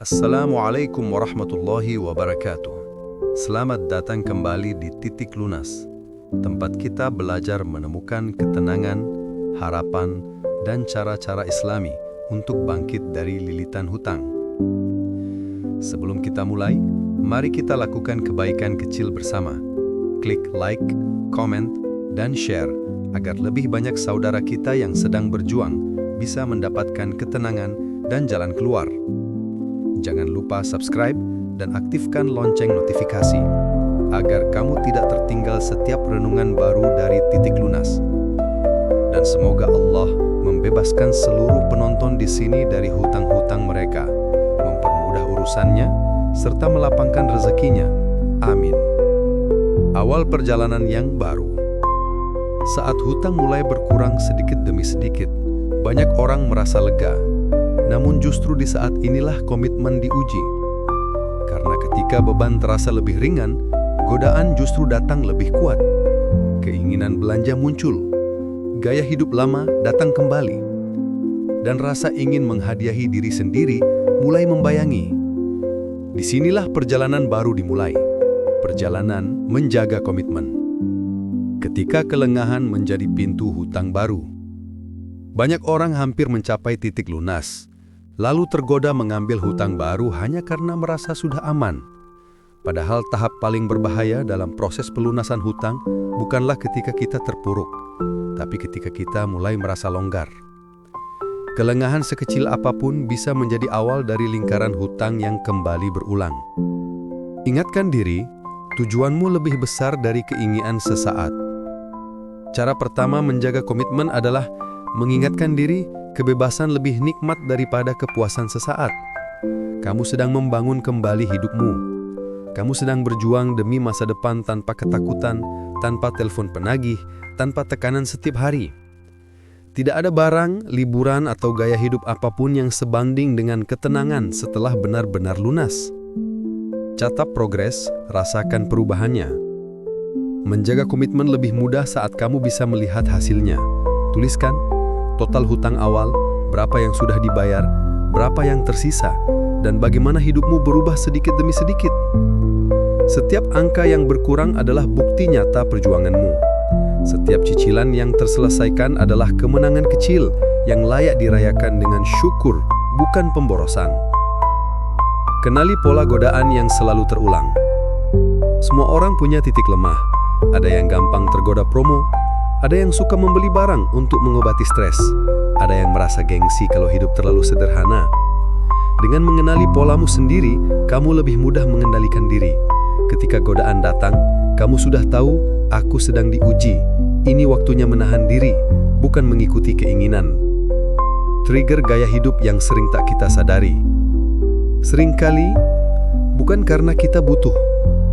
Assalamualaikum warahmatullahi wabarakatuh. Selamat datang kembali di Titik Lunas, tempat kita belajar menemukan ketenangan, harapan, dan cara-cara Islami untuk bangkit dari lilitan hutang. Sebelum kita mulai, mari kita lakukan kebaikan kecil bersama. Klik like, komen, dan share agar lebih banyak saudara kita yang sedang berjuang bisa mendapatkan ketenangan dan jalan keluar. Jangan lupa subscribe dan aktifkan lonceng notifikasi agar kamu tidak tertinggal setiap renungan baru dari Titik Lunas. Dan semoga Allah membebaskan seluruh penonton di sini dari hutang-hutang mereka, mempermudah urusannya, serta melapangkan rezekinya. Amin. Awal perjalanan yang baru. Saat hutang mulai berkurang sedikit demi sedikit, banyak orang merasa lega. Namun justru di saat inilah komitmen diuji. Karena ketika beban terasa lebih ringan, godaan justru datang lebih kuat. Keinginan belanja muncul, gaya hidup lama datang kembali, dan rasa ingin menghadiahi diri sendiri mulai membayangi. Disinilah perjalanan baru dimulai, perjalanan menjaga komitmen. Ketika kelengahan menjadi pintu hutang baru, banyak orang hampir mencapai titik lunas, lalu tergoda mengambil hutang baru hanya karena merasa sudah aman. Padahal tahap paling berbahaya dalam proses pelunasan hutang bukanlah ketika kita terpuruk, tapi ketika kita mulai merasa longgar. Kelengahan sekecil apapun bisa menjadi awal dari lingkaran hutang yang kembali berulang. Ingatkan diri, tujuanmu lebih besar dari keinginan sesaat. Cara pertama menjaga komitmen adalah mengingatkan diri, kebebasan lebih nikmat daripada kepuasan sesaat. Kamu sedang membangun kembali hidupmu. Kamu sedang berjuang demi masa depan tanpa ketakutan, tanpa telepon penagih, tanpa tekanan setiap hari. Tidak ada barang, liburan, atau gaya hidup apapun yang sebanding dengan ketenangan setelah benar-benar lunas. Catat progres, rasakan perubahannya. Menjaga komitmen lebih mudah saat kamu bisa melihat hasilnya. Tuliskan total hutang awal, berapa yang sudah dibayar, berapa yang tersisa, dan bagaimana hidupmu berubah sedikit demi sedikit. Setiap angka yang berkurang adalah bukti nyata perjuanganmu. Setiap cicilan yang terselesaikan adalah kemenangan kecil yang layak dirayakan dengan syukur, bukan pemborosan. Kenali pola godaan yang selalu terulang. Semua orang punya titik lemah. Ada yang gampang tergoda promo, ada yang suka membeli barang untuk mengobati stres. Ada yang merasa gengsi kalau hidup terlalu sederhana. Dengan mengenali polamu sendiri, kamu lebih mudah mengendalikan diri. Ketika godaan datang, kamu sudah tahu, aku sedang diuji. Ini waktunya menahan diri, bukan mengikuti keinginan. Trigger gaya hidup yang sering tak kita sadari. Seringkali, bukan karena kita butuh,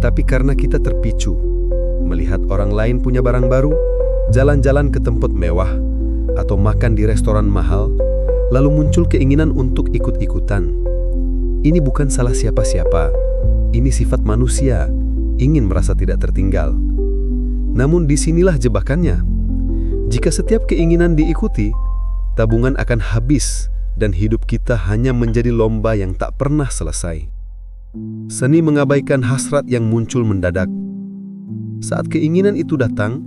tapi karena kita terpicu. Melihat orang lain punya barang baru, jalan-jalan ke tempat mewah, atau makan di restoran mahal, lalu muncul keinginan untuk ikut-ikutan. Ini bukan salah siapa-siapa, ini sifat manusia, ingin merasa tidak tertinggal. Namun disinilah jebakannya. Jika setiap keinginan diikuti, tabungan akan habis dan hidup kita hanya menjadi lomba yang tak pernah selesai. Seni mengabaikan hasrat yang muncul mendadak. Saat keinginan itu datang,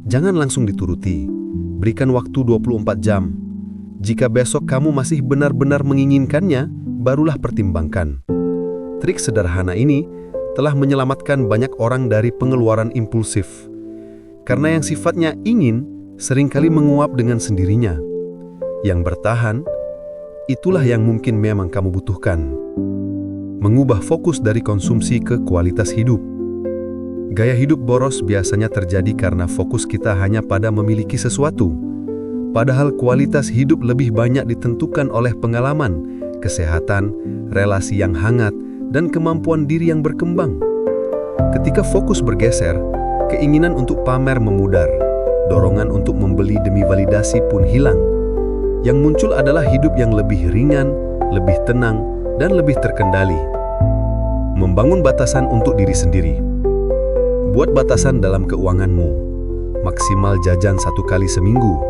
jangan langsung dituruti. Berikan waktu 24 jam. Jika besok kamu masih benar-benar menginginkannya, barulah pertimbangkan. Trik sederhana ini telah menyelamatkan banyak orang dari pengeluaran impulsif. Karena yang sifatnya ingin seringkali menguap dengan sendirinya. Yang bertahan, itulah yang mungkin memang kamu butuhkan. Mengubah fokus dari konsumsi ke kualitas hidup. Gaya hidup boros biasanya terjadi karena fokus kita hanya pada memiliki sesuatu. Padahal kualitas hidup lebih banyak ditentukan oleh pengalaman, kesehatan, relasi yang hangat, dan kemampuan diri yang berkembang. Ketika fokus bergeser, keinginan untuk pamer memudar. Dorongan untuk membeli demi validasi pun hilang. Yang muncul adalah hidup yang lebih ringan, lebih tenang, dan lebih terkendali. Membangun batasan untuk diri sendiri. Buat batasan dalam keuanganmu. Maksimal jajan 1 kali seminggu.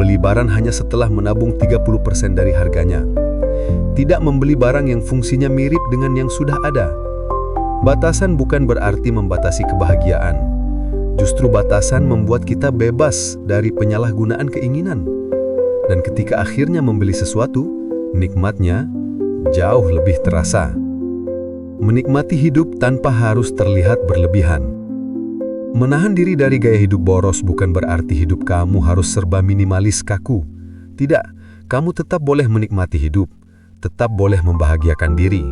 Beli barang hanya setelah menabung 30% dari harganya. Tidak membeli barang yang fungsinya mirip dengan yang sudah ada. Batasan bukan berarti membatasi kebahagiaan. Justru batasan membuat kita bebas dari penyalahgunaan keinginan. Dan ketika akhirnya membeli sesuatu, nikmatnya jauh lebih terasa. Menikmati hidup tanpa harus terlihat berlebihan. Menahan diri dari gaya hidup boros bukan berarti hidup kamu harus serba minimalis kaku. Tidak, kamu tetap boleh menikmati hidup, tetap boleh membahagiakan diri.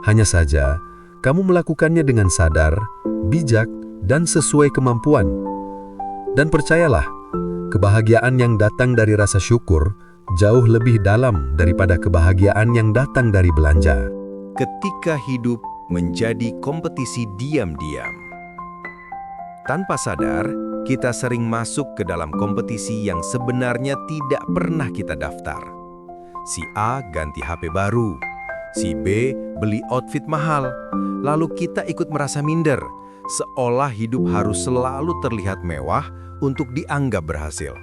Hanya saja, kamu melakukannya dengan sadar, bijak, dan sesuai kemampuan. Dan percayalah, kebahagiaan yang datang dari rasa syukur jauh lebih dalam daripada kebahagiaan yang datang dari belanja. Ketika hidup menjadi kompetisi diam-diam. Tanpa sadar, kita sering masuk ke dalam kompetisi yang sebenarnya tidak pernah kita daftar. Si A ganti HP baru, si B beli outfit mahal, lalu kita ikut merasa minder, seolah hidup harus selalu terlihat mewah untuk dianggap berhasil.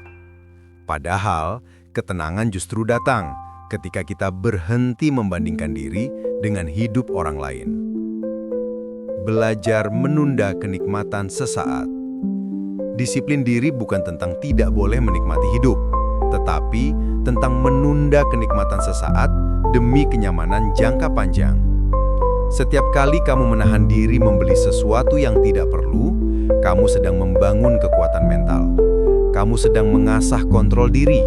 Padahal, ketenangan justru datang ketika kita berhenti membandingkan diri dengan hidup orang lain. Belajar menunda kenikmatan sesaat. Disiplin diri bukan tentang tidak boleh menikmati hidup, tetapi tentang menunda kenikmatan sesaat demi kenyamanan jangka panjang. Setiap kali kamu menahan diri membeli sesuatu yang tidak perlu, kamu sedang membangun kekuatan mental. Kamu sedang mengasah kontrol diri,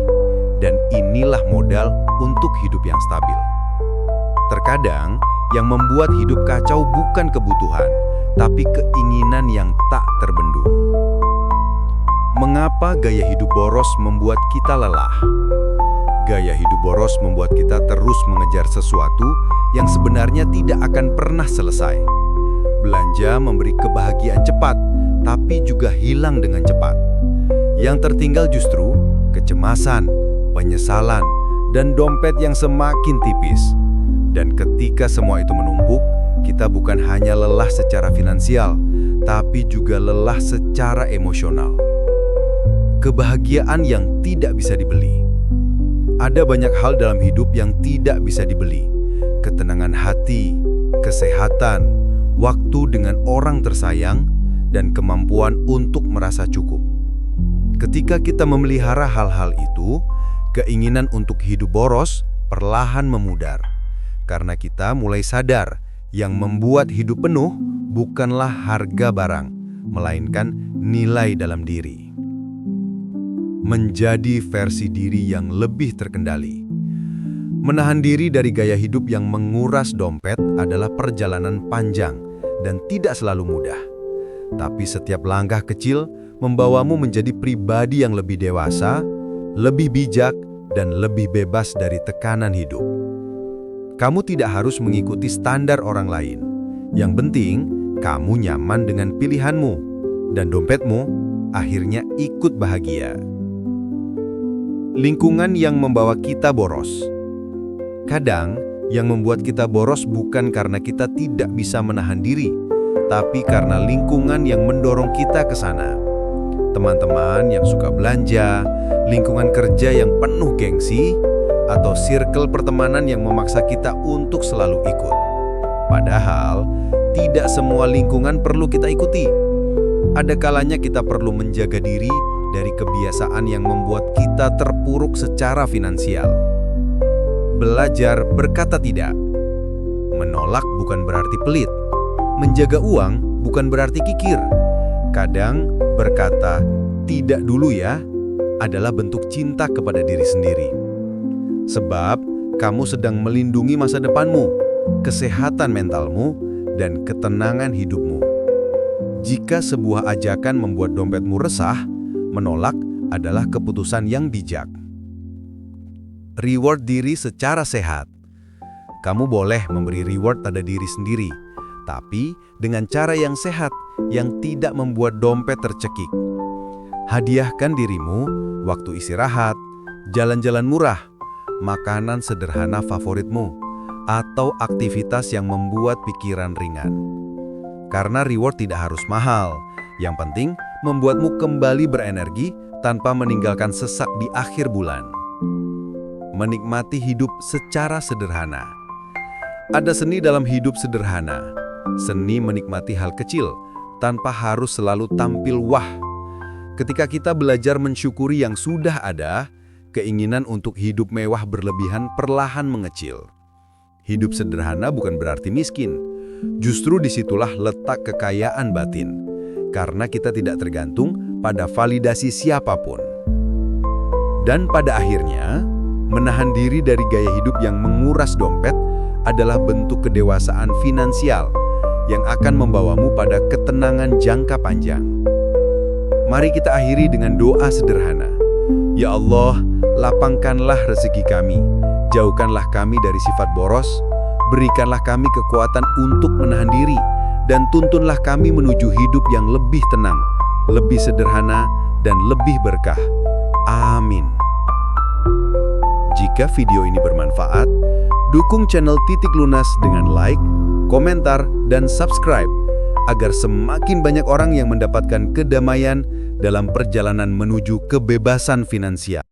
dan inilah modal untuk hidup yang stabil. Terkadang, yang membuat hidup kacau bukan kebutuhan, tapi keinginan yang tak terbendung. Mengapa gaya hidup boros membuat kita lelah? Gaya hidup boros membuat kita terus mengejar sesuatu yang sebenarnya tidak akan pernah selesai. Belanja memberi kebahagiaan cepat, tapi juga hilang dengan cepat. Yang tertinggal justru kecemasan, penyesalan, dan dompet yang semakin tipis. Dan ketika semua itu menumpuk, kita bukan hanya lelah secara finansial, tapi juga lelah secara emosional. Kebahagiaan yang tidak bisa dibeli. Ada banyak hal dalam hidup yang tidak bisa dibeli. Ketenangan hati, kesehatan, waktu dengan orang tersayang, dan kemampuan untuk merasa cukup. Ketika kita memelihara hal-hal itu, keinginan untuk hidup boros perlahan memudar. Karena kita mulai sadar yang membuat hidup penuh bukanlah harga barang, melainkan nilai dalam diri. Menjadi versi diri yang lebih terkendali. Menahan diri dari gaya hidup yang menguras dompet adalah perjalanan panjang dan tidak selalu mudah. Tapi setiap langkah kecil membawamu menjadi pribadi yang lebih dewasa, lebih bijak, dan lebih bebas dari tekanan hidup. Kamu tidak harus mengikuti standar orang lain. Yang penting, kamu nyaman dengan pilihanmu, dan dompetmu akhirnya ikut bahagia. Lingkungan yang membawa kita boros. Kadang, yang membuat kita boros bukan karena kita tidak bisa menahan diri, tapi karena lingkungan yang mendorong kita ke sana. Teman-teman yang suka belanja, lingkungan kerja yang penuh gengsi, atau circle pertemanan yang memaksa kita untuk selalu ikut. Padahal, tidak semua lingkungan perlu kita ikuti. Ada kalanya kita perlu menjaga diri dari kebiasaan yang membuat kita terpuruk secara finansial. Belajar berkata tidak. Menolak bukan berarti pelit. Menjaga uang bukan berarti kikir. Kadang berkata, "Tidak dulu ya," adalah bentuk cinta kepada diri sendiri. Sebab kamu sedang melindungi masa depanmu, kesehatan mentalmu, dan ketenangan hidupmu. Jika sebuah ajakan membuat dompetmu resah, menolak adalah keputusan yang bijak. Reward diri secara sehat. Kamu boleh memberi reward pada diri sendiri, tapi dengan cara yang sehat, yang tidak membuat dompet tercekik. Hadiahkan dirimu waktu istirahat, jalan-jalan murah, makanan sederhana favoritmu, atau aktivitas yang membuat pikiran ringan. Karena reward tidak harus mahal, yang penting membuatmu kembali berenergi tanpa meninggalkan sesak di akhir bulan. menikmati hidup secara sederhana. Ada seni dalam hidup sederhana, seni menikmati hal kecil tanpa harus selalu tampil wah. Ketika kita belajar mensyukuri yang sudah ada, keinginan untuk hidup mewah berlebihan perlahan mengecil. Hidup sederhana bukan berarti miskin. Justru disitulah letak kekayaan batin. Karena kita tidak tergantung pada validasi siapapun. Dan pada akhirnya, menahan diri dari gaya hidup yang menguras dompet adalah bentuk kedewasaan finansial yang akan membawamu pada ketenangan jangka panjang. Mari kita akhiri dengan doa sederhana. Ya Allah, lapangkanlah rezeki kami, jauhkanlah kami dari sifat boros, berikanlah kami kekuatan untuk menahan diri, dan tuntunlah kami menuju hidup yang lebih tenang, lebih sederhana, dan lebih berkah. Amin. Jika video ini bermanfaat, dukung channel Titik Lunas dengan like, komentar, dan subscribe, agar semakin banyak orang yang mendapatkan kedamaian dalam perjalanan menuju kebebasan finansial.